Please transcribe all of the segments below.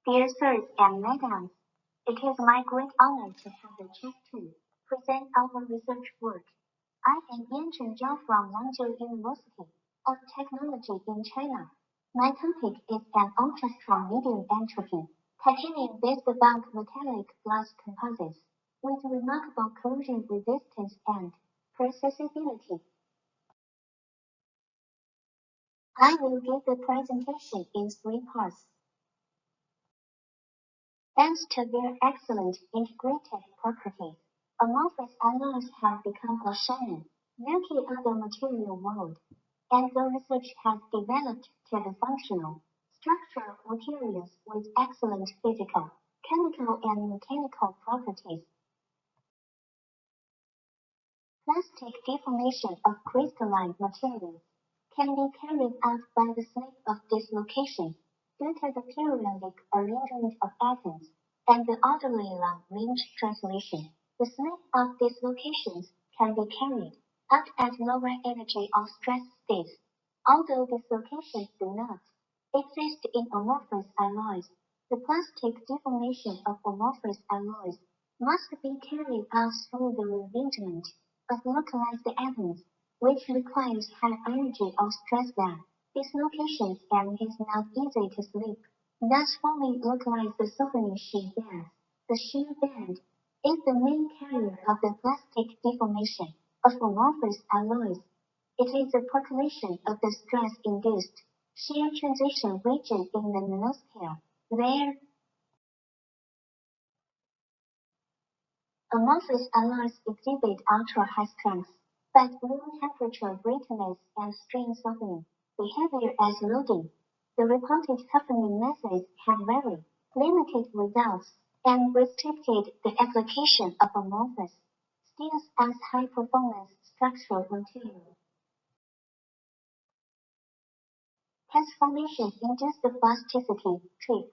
Dear sirs and madams, it is my great honor to have the chance to present our research work. I am Yanchun from Lanzhou University of Technology in China. My topic is an ultra-strong medium entropy, titanium-based bulk metallic glass composites with remarkable corrosion resistance and processability. I will give the presentation in three parts. Thanks to their excellent integrated properties, amorphous alloys have become a shiny, milky of the material world, and the research has developed to the functional, structural materials with excellent physical, chemical, and mechanical properties. Plastic deformation of crystalline materials can be carried out by the slip of dislocation due to the periodic arrangement of atoms and the orderly long-range translation. The slip of dislocations can be carried out at lower energy or stress states, although dislocations do not exist in amorphous alloys. The plastic deformation of amorphous alloys must be carried out through the rearrangement of localized atoms, which requires high energy or stress than dislocations and is not easy to slip. Thus fully localize the softening shear band. The shear band is the main carrier of the plastic deformation of amorphous alloys. It is the population of the stress-induced shear transition region in the nanoscale, where amorphous alloys exhibit ultra-high strength, but room temperature brittleness and strain softening behavior as loading. The reported toughening methods have very limited results and restricted the application of amorphous steels as high-performance structural material. Transformation induced plasticity trick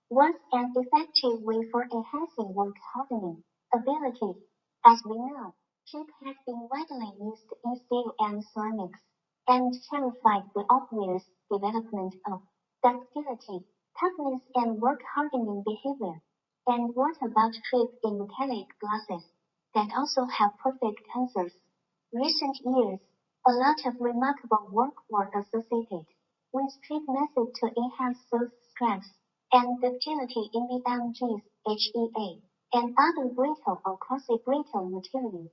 was an effective way for enhancing work hardening ability. As we know, chip has been widely used in steel and ceramics, and clarified the obvious development of ductility, toughness, and work hardening behavior. And what about chip in metallic glasses that also have perfect answers? Recent years, a lot of remarkable work were associated with chip method to enhance those strengths and ductility in the MGs, HEA, and other brittle or quasi-brittle materials.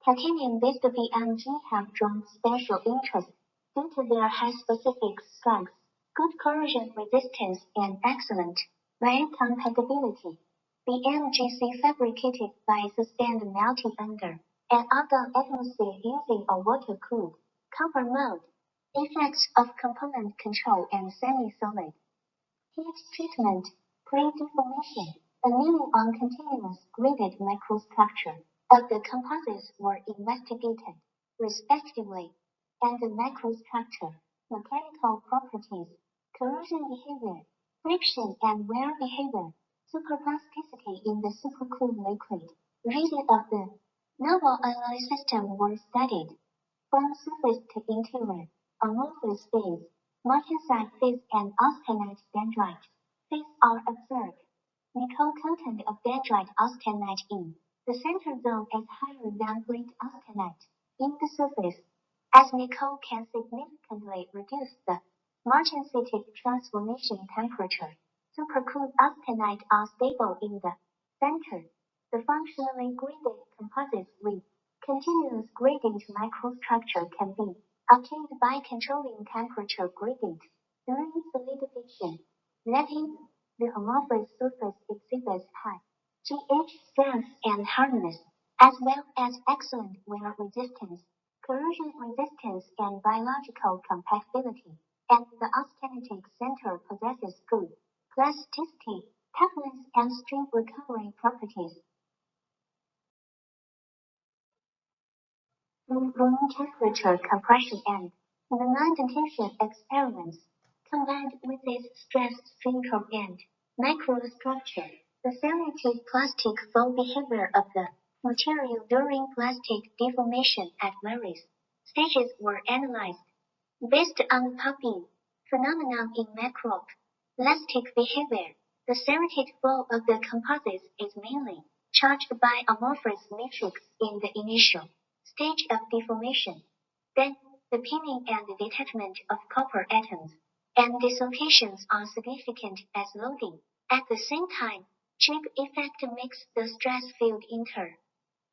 Titanium-based VMG have drawn special interest due to their high specific strength, good corrosion resistance, and excellent wear compatibility. VMGC fabricated by sustained melting under an argon atmosphere using a water-cooled copper mode, effects of component control and semi-solid heat treatment, pre-deformation, annealing on continuous graded microstructure of the composites were investigated, respectively, and the macrostructure, mechanical properties, corrosion behavior, friction and wear behavior, superplasticity in the supercooled liquid region of the novel alloy system were studied. From surface to interior, amorphous phase, martensite phase and austenite dendrite phase are observed. Nickel content of dendrite austenite in the center zone is higher than plate austenite in the surface, as nickel can significantly reduce the martensitic transformation temperature. Supercooled austenite are stable in the center. The functionally graded composites with continuous gradient microstructure can be obtained by controlling temperature gradient during solidification, letting the amorphous surface exhibits high GH strength and hardness, as well as excellent wear resistance, corrosion resistance, and biological compatibility, and the austenitic center possesses good plasticity, toughness, and strain recovery properties. Room temperature compression and the non-detention experiments, combined with its stress strain curve and microstructure, the selective plastic flow behavior of the material during plastic deformation at various stages were analyzed. Based on the pumping phenomenon in macro elastic behavior. The serrated flow of the composites is mainly charged by amorphous matrix in the initial stage of deformation. Then, the pinning and detachment of copper atoms and dislocations are significant as loading. At the same time, chip effect makes the stress field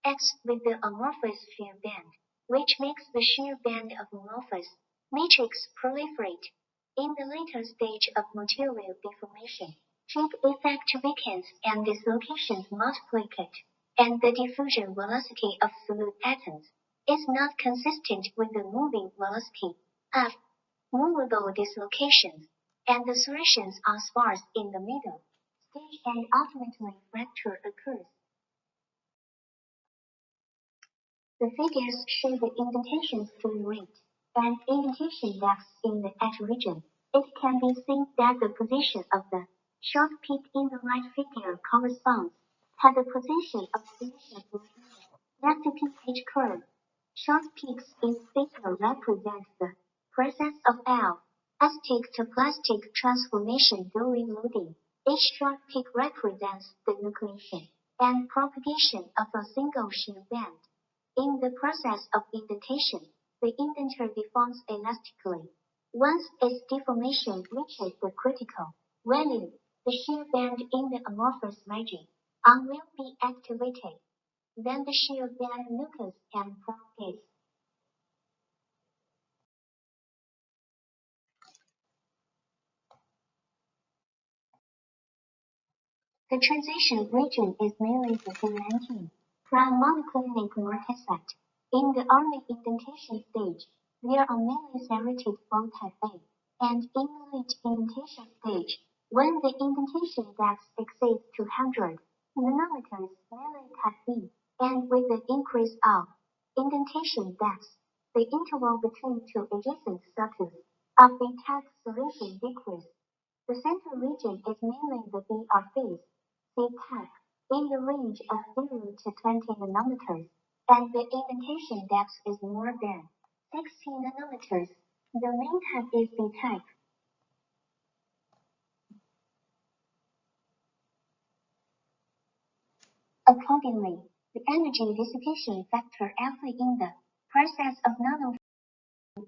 acts with the amorphous shear band, which makes the shear band of amorphous matrix proliferate. In the later stage of material deformation, chip effect weakens and dislocations multiplicate, and the diffusion velocity of solute atoms is not consistent with the moving velocity of movable dislocations, and the serrations are sparse in the middle stage and ultimately fracture occurs. The figures show the indentation stream rate and indentation depth in the edge region. It can be seen that the position of the short peak in the right figure corresponds to the position of the initial peak in the left pH curve. Short peaks in figure represent the process of elastic to plastic transformation during loading. Each short peak represents the nucleation and propagation of a single shear band. In the process of indentation, the indenter deforms elastically. Once its deformation reaches the critical value, the shear band in the amorphous region will be activated. Then the shear band nucleus and propagates. The transition region is mainly the Z19 prime monoclinic vorticette. In the early indentation stage, there are mainly serrated flow type A, and in the late indentation stage, when the indentation depth exceeds 200 nanometers, mainly type B, and with the increase of indentation depth, the interval between two adjacent circles of the type solution decreases. The center region is mainly the BR phase, C-type, in the range of 0 to 20 nanometers, and the indentation depth is more than 60 nanometers. The main type is B-type. Accordingly, the energy dissipation factor alpha in the process of nano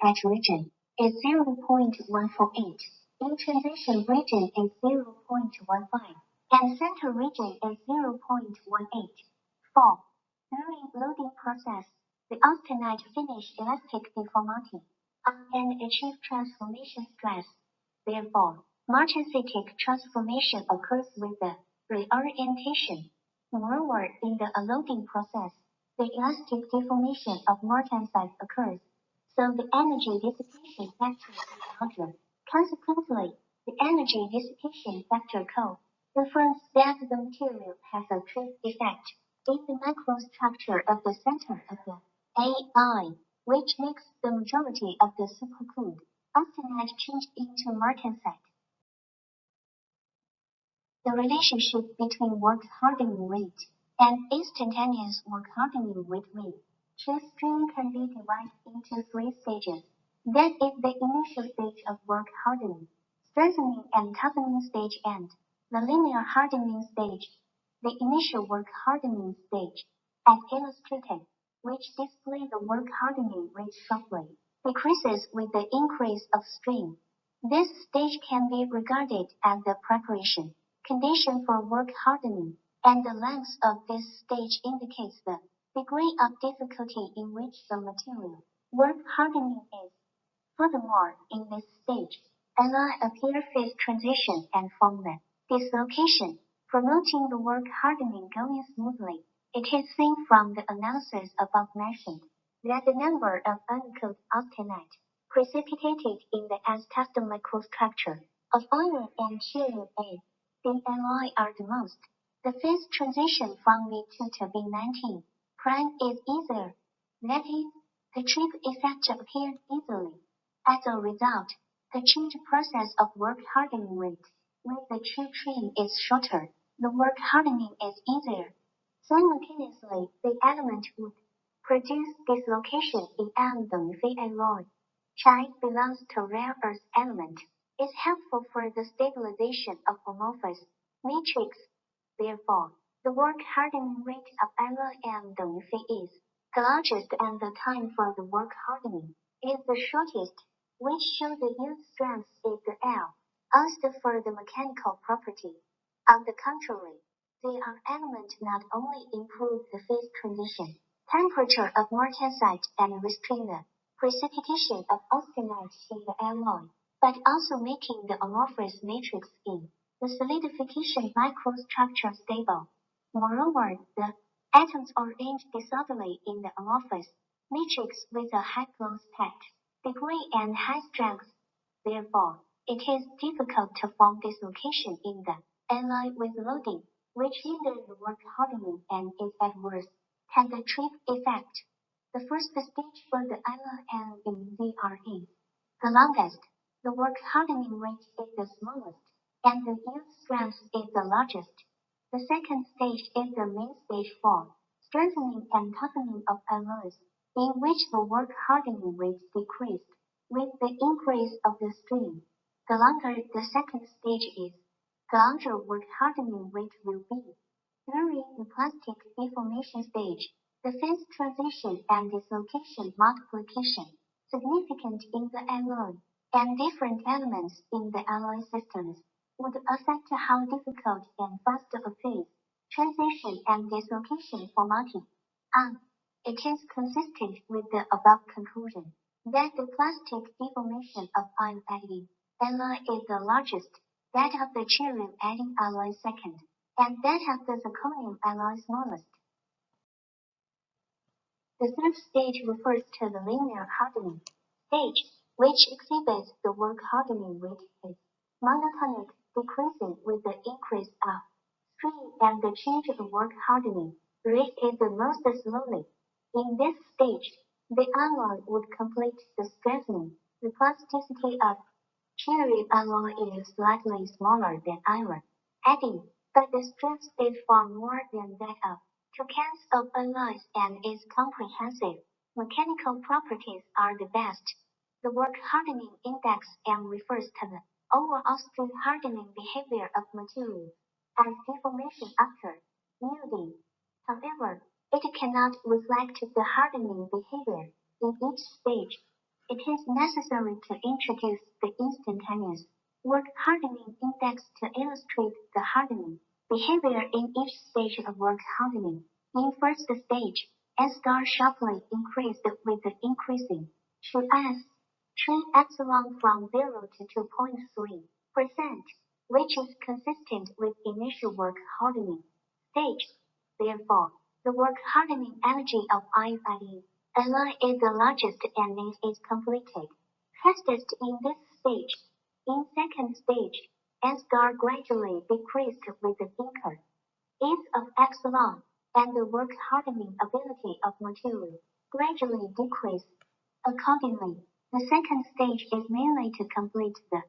edge region is 0.148, in transition region is 0.15, and center region is 0.18. 4. During loading process, the austenite finish elastic deformity and achieve transformation stress. Therefore, martensitic transformation occurs with the reorientation. Moreover, in the unloading process, the elastic deformation of martensite occurs, so the energy dissipation factor is larger. Consequently, the energy dissipation factor co confirms that the material has a trip effect in the microstructure of the center of the AI, which makes the majority of the supercooled austenite change into martensite. The relationship between work hardening rate and instantaneous work hardening rate. Chip stream can be divided into three stages. That is the initial stage of work hardening, strengthening and toughening stage, and the linear hardening stage. The initial work hardening stage, as illustrated, which display the work hardening rate sharply, decreases with the increase of strain. This stage can be regarded as the preparation condition for work hardening, and the length of this stage indicates the degree of difficulty in which the material work hardening is. Furthermore, in this stage, alloy appear phase transition and form the dislocation, promoting the work hardening going smoothly. It is seen from the analysis above mentioned that the number of uncooled austenite precipitated in the S-test microstructure of iron and cerium A in alloy are the most. The phase transition from V2 to V19 prime is easier. That is, the trip effect appears easily. As a result, the change process of work hardening rate with the chip trim is shorter. The work hardening is easier. Simultaneously, the element would produce dislocation in aluminum alloy. Chi belongs to rare earth element. is helpful for the stabilization of amorphous matrix. Therefore, the work hardening rate of LM is the largest and the time for the work hardening is the shortest, which show the yield strength is the L. As for the mechanical property, on the contrary, they are elements not only improve the phase transition, temperature of martensite and restrain the precipitation of austenite in the alloy, but also making the amorphous matrix in the solidification microstructure stable. Moreover, the atoms arrange disorderly in the amorphous matrix with a high close pack degree and high strength. Therefore, it is difficult to form dislocation in the alloy with loading, which hinders the work hardening and is adverse to the trip effect. The first stage for the alloy and in ZRE, the longest, the work hardening rate is the smallest, and the yield strength is the largest. The second stage is the main stage for strengthening and toughening of alloys, in which the work hardening rate decreased with the increase of the strain. The longer the second stage is, the larger work hardening rate will be. During the plastic deformation stage, the phase transition and dislocation multiplication, significant in the alloy, and different elements in the alloy systems, would affect how difficult and fast a phase transition and dislocation for multi. It is consistent with the above conclusion that the plastic deformation of iron adding alloy is the largest, that of the cerium adding alloy second, and that of the zirconium alloy smallest. The third stage refers to the linear hardening stage, which exhibits the work hardening rate is monotonic, decreasing with the increase of strain, and the change of work hardening rate is the most slowly. In this stage, the alloy would complete the strengthening. The plasticity of cerium alloy is slightly smaller than iron, adding, but the strength is far more than that of two cans of alloys and is comprehensive. Mechanical properties are the best. The work hardening index M refers to the overall strain hardening behavior of materials as deformation after yielding. However, it cannot reflect the hardening behavior in each stage. It is necessary to introduce the instantaneous work hardening index to illustrate the hardening behavior in each stage of work hardening. In first stage, S star sharply increased with the increasing to S 3 epsilon from 0 to 2.3%, which is consistent with initial work hardening stage. Therefore, the work hardening energy of iron alloy is the largest and it is completed fastest in this stage. In second stage, S star gradually decreased with the thinker is of epsilon, and the work hardening ability of material gradually decrease. Accordingly, the second stage is mainly to complete the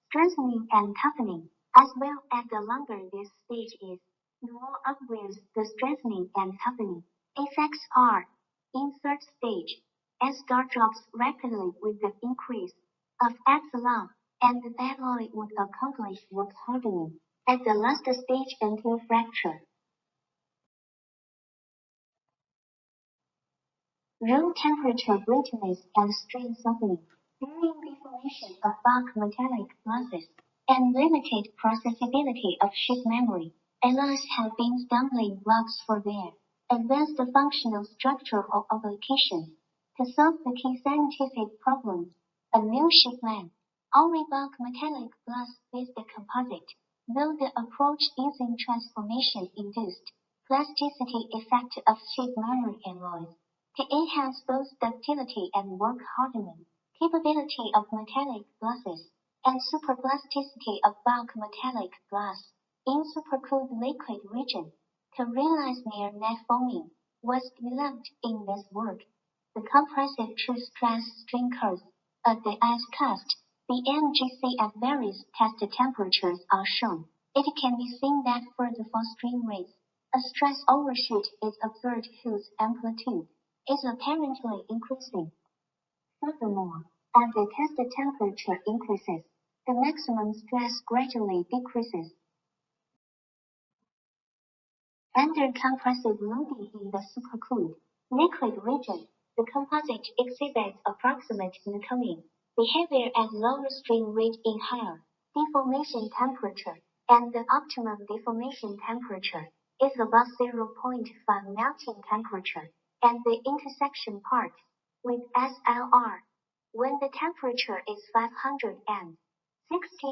strengthening and toughening, as well as the longer this stage is, the more obvious the strengthening and toughening effects are. In third stage, S star drops rapidly with the increase of epsilon, and the alloy would accomplish work hardening at the last stage until fracture. Room temperature brittleness and strain softening during deformation of bulk metallic glasses and limited processability of sheet memory. Alloys have been stumbling blocks for their advanced functional structural application. To solve the key scientific problems, a new shipment, only bulk metallic glass-based composite, though the approach using transformation-induced plasticity effect of sheet memory alloys to enhance both ductility and work hardening capability of metallic glasses and superplasticity of bulk metallic glass in supercooled liquid region to realize near net foaming was developed in this work. The compressive true stress strain curves of the ice cast, the MGC at various test temperatures are shown. It can be seen that for the fall strain rates, a stress overshoot is observed whose amplitude is apparently increasing. Furthermore, as the test temperature increases, the maximum stress gradually decreases. Under compressive loading in the supercooled liquid region, the composite exhibits approximate cooling behavior at lower stream rate in higher deformation temperature, and the optimum deformation temperature is above 0.5 melting temperature, and the intersection part with SLR, when the temperature is 560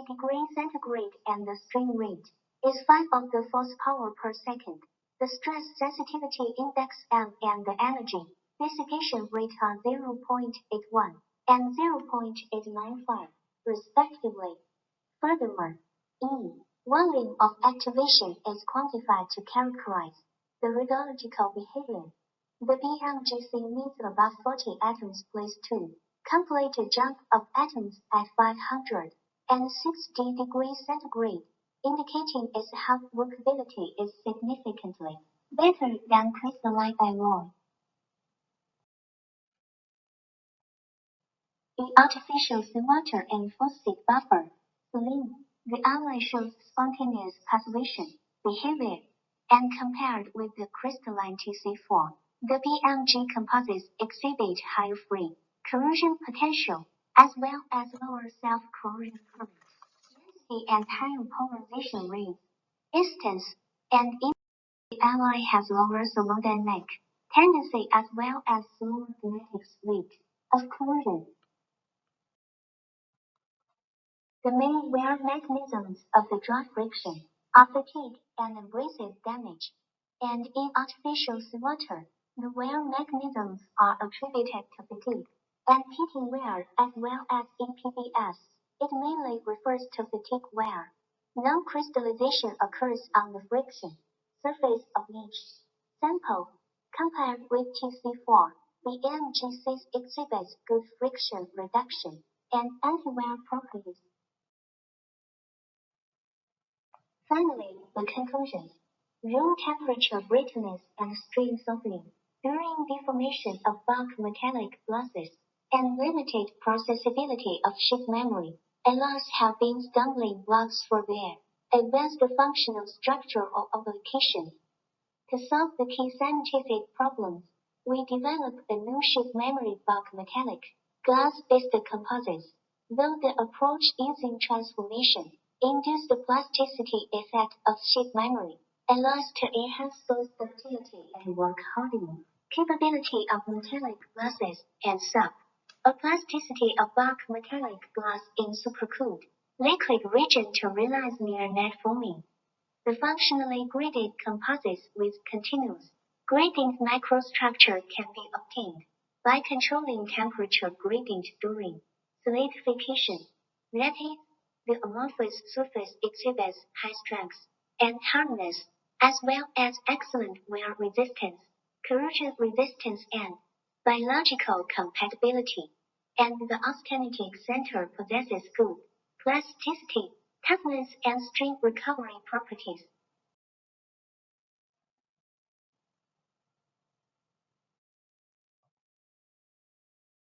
degrees centigrade and the stream rate is 5 of the force power per second. The stress sensitivity index M and the energy dissipation rate are 0.81 and 0.895, respectively. Furthermore, E, volume of activation is quantified to characterize the radiological behavior. The BMGC needs above 40 atoms place to complete a jump of atoms at 560 degrees centigrade, indicating its half workability is significantly better than crystalline alloy. In artificial seawater and phosphate buffer, saline, the alloy shows spontaneous passivation behavior, and compared with the crystalline TC4, the BMG composites exhibit higher free corrosion potential, as well as lower self-corrosion current density and higher polarization rate. Instance, and in the alloy has lower thermodynamic tendency as well as slower kinetic rate of corrosion. The main wear mechanisms of the dry friction are fatigue and abrasive damage, and in artificial seawater, the wear mechanisms are attributed to fatigue and heating wear as well as in PBS. It mainly refers to fatigue wear. No crystallization occurs on the friction surface of each sample. Compared with TC4, the MGC exhibits good friction reduction and anti-wear properties. Finally, the conclusion. Room temperature brittleness and stream softening during deformation of bulk metallic glasses and limited processability of sheet memory alloys have been stumbling blocks for their advanced functional structure or application. To solve the key scientific problems, we developed a new sheet memory bulk metallic glass-based composites, though the approach using transformation induced the plasticity effect of sheet memory allows to enhance both ductility and work hardening capability of metallic glasses and sub. A plasticity of bulk metallic glass in supercooled liquid region to realize near net forming. The functionally graded composites with continuous gradient microstructure can be obtained by controlling temperature gradient during solidification. That is, the amorphous surface exhibits high strength and hardness, as well as excellent wear resistance, corrosion resistance, and biological compatibility. And the austenitic center possesses good plasticity, toughness, and stream recovery properties.